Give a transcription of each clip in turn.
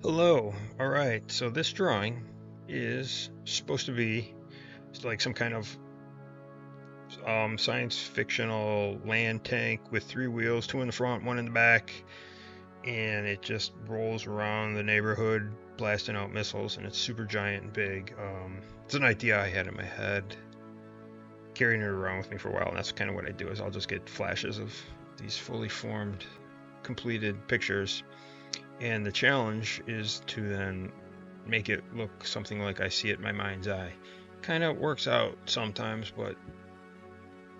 Hello. All right. So this drawing is supposed to be like some kind of science fictional land tank with three wheels, two in the front, one in the back, and it just rolls around the neighborhood blasting out missiles, and it's super giant and big. It's an idea I had in my head, carrying it around with me for a while, and that's kind of what I do. Is I'll just get flashes of these fully formed, completed pictures, and the challenge is to then make it look something like I see it in my mind's eye. Kind of works out sometimes, but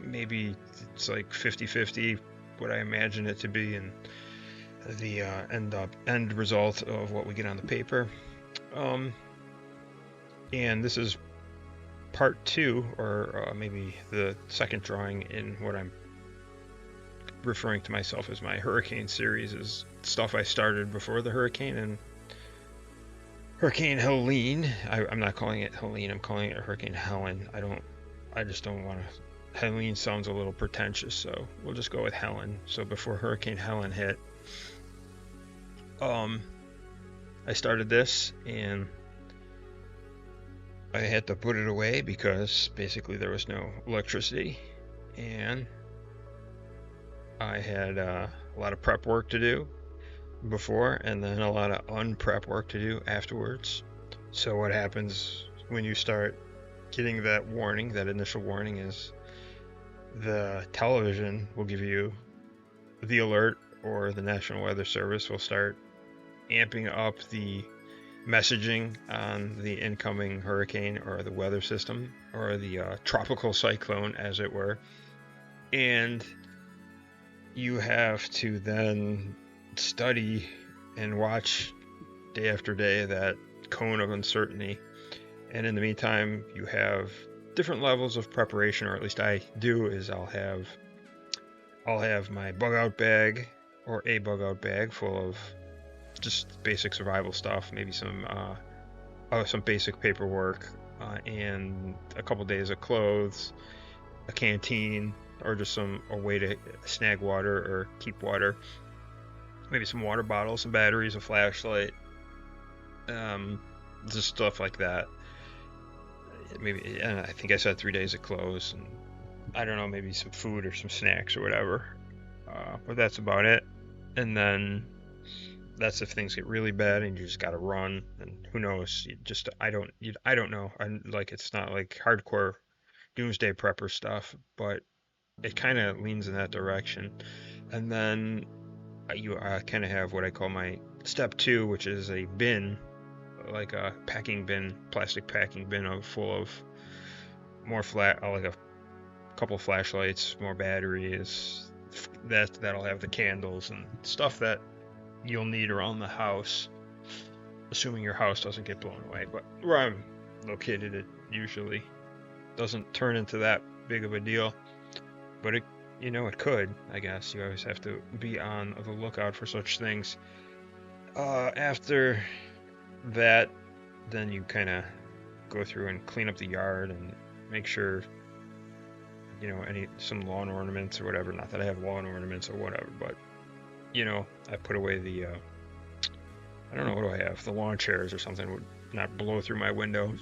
maybe it's like 50-50 what I imagine it to be and the end result of what we get on the paper. Um, and this is part two, or maybe the second drawing in what I'm referring to myself as my hurricane series. Is stuff I started before the hurricane, and Hurricane Helene. I'm not calling it Helene. I'm calling it Hurricane Helen. I just don't want to. Helene sounds a little pretentious, so we'll just go with Helen. So before Hurricane Helen hit, um, I started this and I had to put it away because basically there was no electricity, and I had a lot of prep work to do before, and then a lot of unprep work to do afterwards. So what happens when you start getting that warning, that initial warning, is the television will give you the alert, or the National Weather Service will start amping up the messaging on the incoming hurricane or the weather system or the tropical cyclone, as it were. And you have to then study and watch day after day that cone of uncertainty. And in the meantime, you have different levels of preparation, or at least I do. Is I'll have my bug out bag, or a bug out bag full of just basic survival stuff, maybe some basic paperwork, and a couple days of clothes, a canteen, or just a way to snag water or keep water, maybe some water bottles, some batteries, a flashlight, just stuff like that. Maybe, and I think I said 3 days of clothes, and I don't know, maybe some food or some snacks or whatever. But that's about it. And then that's if things get really bad and you just gotta run. And who knows? I don't know. It's not like hardcore doomsday prepper stuff, but it kind of leans in that direction. And then you kind of have what I call my step two, which is a bin, like a packing bin, plastic packing bin full of more like a couple flashlights, more batteries. That'll have the candles and stuff that you'll need around the house, assuming your house doesn't get blown away. But where I'm located, it usually doesn't turn into that big of a deal. But it could, I guess. You always have to be on the lookout for such things. After that, then you kind of go through and clean up the yard and make sure, some lawn ornaments or whatever. Not that I have lawn ornaments or whatever, but, I put away the, I don't know, what do I have? The lawn chairs or something would not blow through my windows.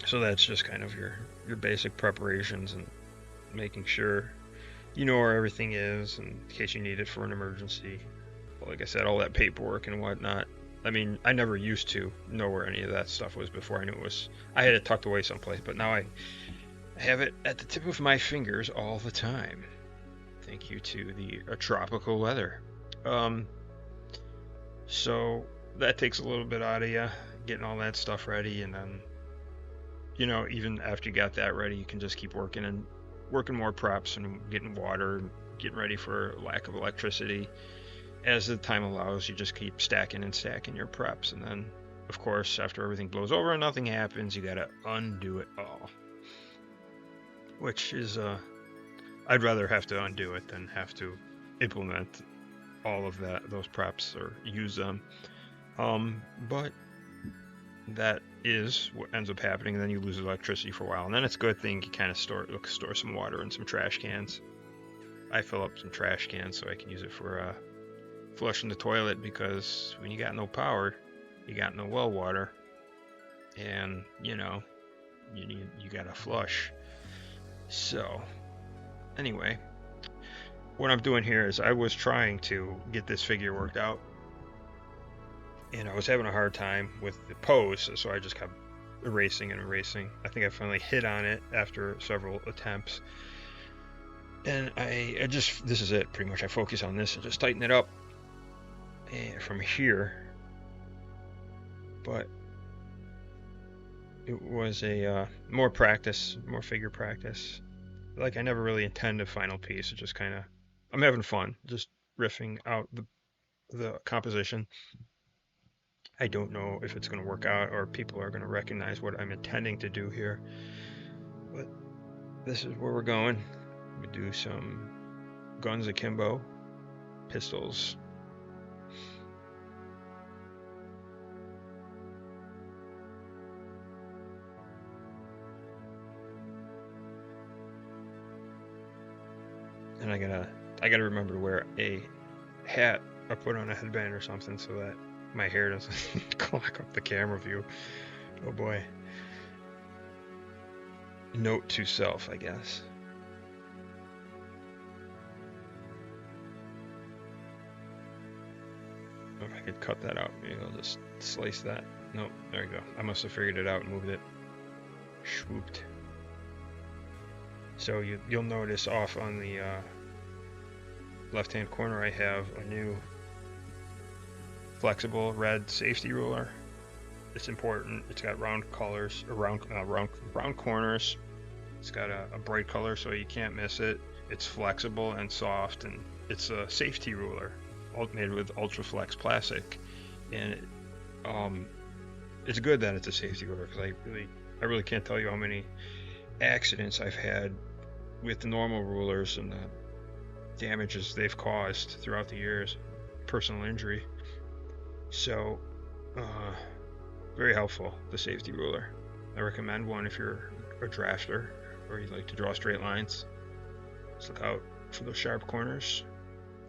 So that's just kind of your basic preparations and making sure you know where everything is in case you need it for an emergency. But like I said, all that paperwork and whatnot. I mean, I never used to know where any of that stuff was before. I had it tucked away someplace, but now I have it at the tip of my fingers all the time. Thank you to the tropical weather. So that takes a little bit out of you, getting all that stuff ready, and then, even after you got that ready, you can just keep working more preps and getting water, and getting ready for lack of electricity. As the time allows, you just keep stacking and stacking your preps, and then, of course, after everything blows over and nothing happens, you gotta undo it all. Which is, I'd rather have to undo it than have to implement all of those preps or use them. But that is what ends up happening, and then you lose electricity for a while, and then it's a good thing you kind of store some water in some trash cans. I fill up some trash cans so I can use it for flushing the toilet, because when you got no power, you got no well water, and you gotta flush. So anyway, what I'm doing here is I was trying to get this figure worked out, and I was having a hard time with the pose, so I just kept erasing and erasing. I think I finally hit on it after several attempts, and I just, this is it pretty much. I focus on this and just tighten it up from here. But it was a more practice, more figure practice. Like, I never really intend a final piece. It just kind of, I'm having fun just riffing out the composition. I don't know if it's going to work out or people are going to recognize what I'm intending to do here, but this is where we're going. We do some guns akimbo, pistols. And I gotta remember to wear a hat or put on a headband or something so that my hair doesn't clog up the camera view. Oh boy. Note to self, I guess. If I could cut that out, maybe I'll just slice that. Nope, there you go. I must have figured it out and moved it. Swooped. So you'll notice off on the left-hand corner I have a new flexible red safety ruler. It's important. It's got round colors, round corners. It's got a bright color so you can't miss it. It's flexible and soft, and it's a safety ruler made with Ultraflex plastic. And it's good that it's a safety ruler, because I really can't tell you how many accidents I've had with the normal rulers and the damages they've caused throughout the years, personal injury. So very helpful, the safety ruler. I recommend one if you're a drafter or you like to draw straight lines. Just look out for those sharp corners,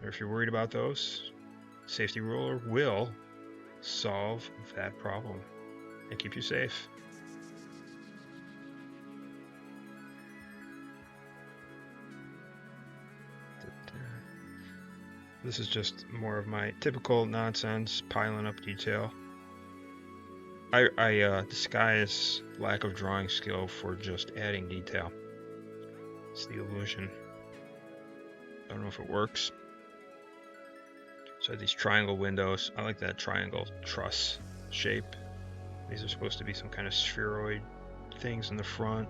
or if you're worried about those, safety ruler will solve that problem and keep you safe. This is just more of my typical nonsense, piling up detail. I disguise lack of drawing skill for just adding detail. It's the illusion. I don't know if it works. So I have these triangle windows. I like that triangle truss shape. These are supposed to be some kind of spheroid things in the front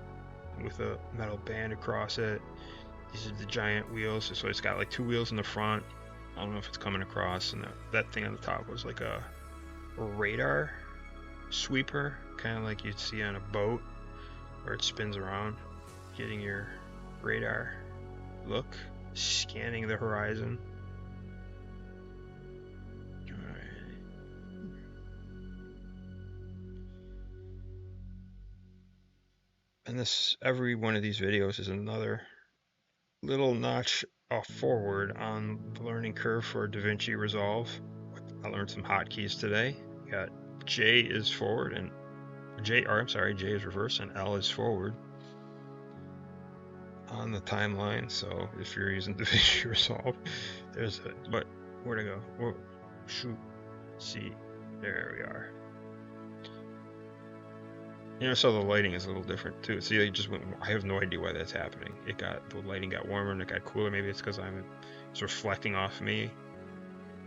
with a metal band across it. These are the giant wheels. So it's got like two wheels in the front. I don't know if it's coming across, and that thing on the top was like a radar sweeper, kind of like you'd see on a boat where it spins around, getting your radar look, scanning the horizon. Alright. And every one of these videos is another little notch forward on the learning curve for DaVinci Resolve. I learned some hotkeys today. Got J is forward and J is reverse and L is forward on the timeline. So if you're using DaVinci Resolve, there's a, but where'd I go? Whoa, shoot, see, there we are. So the lighting is a little different too. See, I have no idea why that's happening. The lighting got warmer and it got cooler. Maybe it's because it's reflecting off me.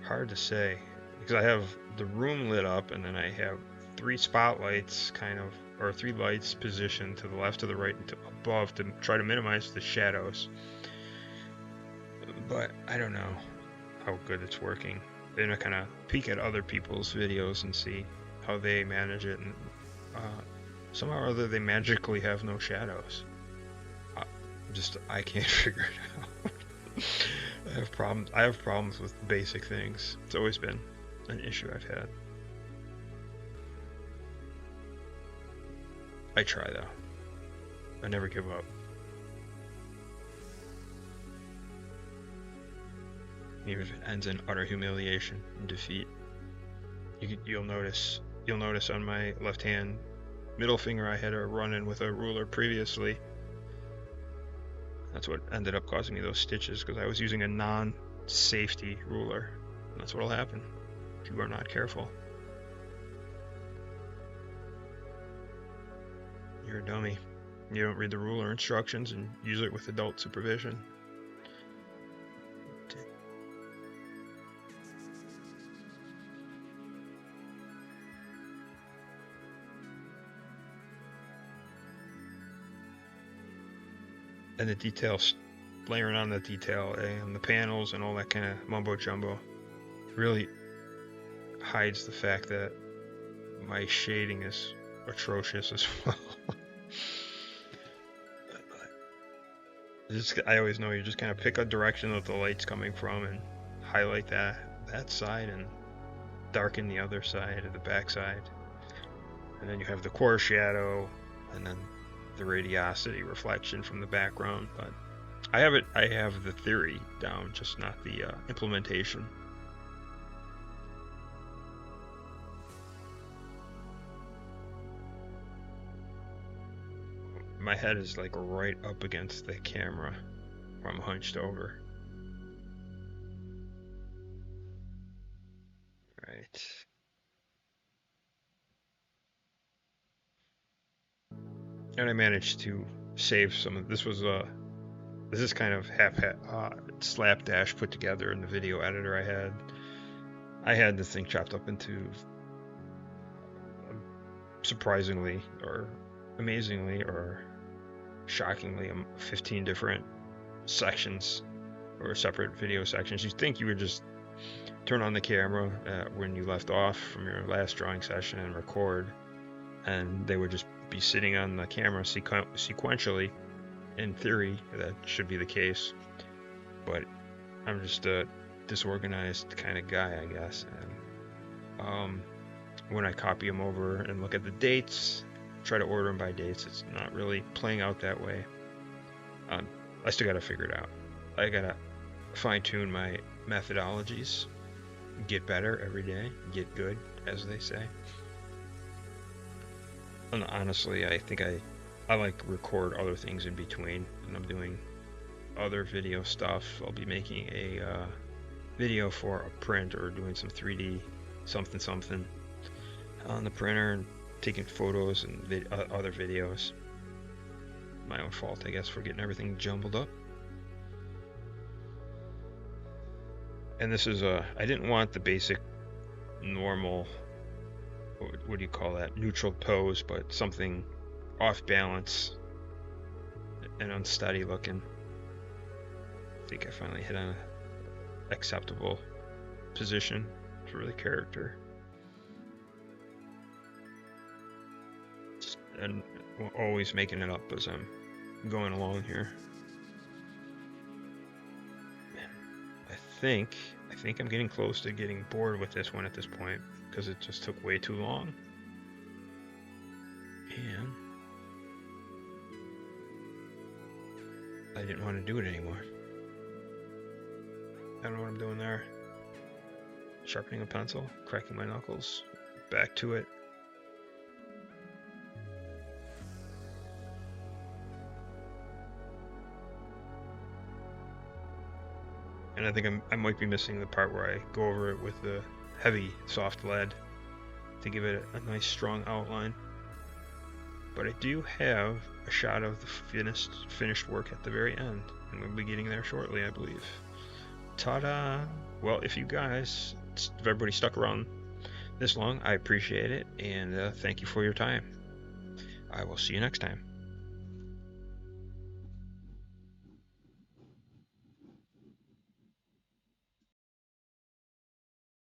Hard to say, because I have the room lit up and then I have three spotlights or three lights positioned to the left, to the right, and to above to try to minimize the shadows. But I don't know how good it's working. Then I kind of peek at other people's videos and see how they manage it, and somehow or other they magically have no shadows. I can't figure it out. I have problems with basic things. It's always been an issue I've had. I try though. I never give up. even if it ends in utter humiliation and defeat. You'll notice on my left hand middle finger I had a run-in with a ruler previously. That's what ended up causing me those stitches, because I was using a non-safety ruler. And that's what'll happen if you are not careful. You're a dummy. You don't read the ruler instructions and use it with adult supervision. And the details, layering on the detail and the panels and all that kind of mumbo jumbo really hides the fact that my shading is atrocious as well. I always know you just kind of pick a direction that the light's coming from and highlight that side and darken the other side of the back side. And then you have the core shadow and then the radiosity reflection from the background. But I have the theory down, just not the implementation. My head is like right up against the camera where I'm hunched over. Right. And I managed to save some of this. This is kind of slapdash put together in the video editor I had. I had this thing chopped up into surprisingly or amazingly or shockingly 15 different sections or separate video sections. You'd think you would just turn on the camera when you left off from your last drawing session and record, and they would just be sitting on the camera sequentially. In theory, that should be the case, but I'm just a disorganized kind of guy, I guess. And when I copy them over and look at the dates, try to order them by dates, it's not really playing out that way. I still gotta figure it out. I gotta fine-tune my methodologies, get better every day, get good, as they say. And honestly, I think I like record other things in between, and I'm doing other video stuff. I'll be making a video for a print or doing some 3D something on the printer and taking photos and other videos. My own fault, I guess, for getting everything jumbled up. And this is I didn't want the basic normal, what do you call that, neutral pose, but something off balance and unsteady looking. I think I finally hit on an acceptable position for the character. And always making it up as I'm going along here. I think I'm getting close to getting bored with this one at this point, because it just took way too long. And I didn't want to do it anymore. I don't know what I'm doing there. Sharpening a pencil, cracking my knuckles, back to it. And I think I might be missing the part where I go over it with the heavy soft lead to give it a nice strong outline. But I do have a shot of the finished work at the very end, and we'll be getting there shortly, I believe. Ta-da! Well, if everybody stuck around this long, I appreciate it, and thank you for your time. I will see you next time.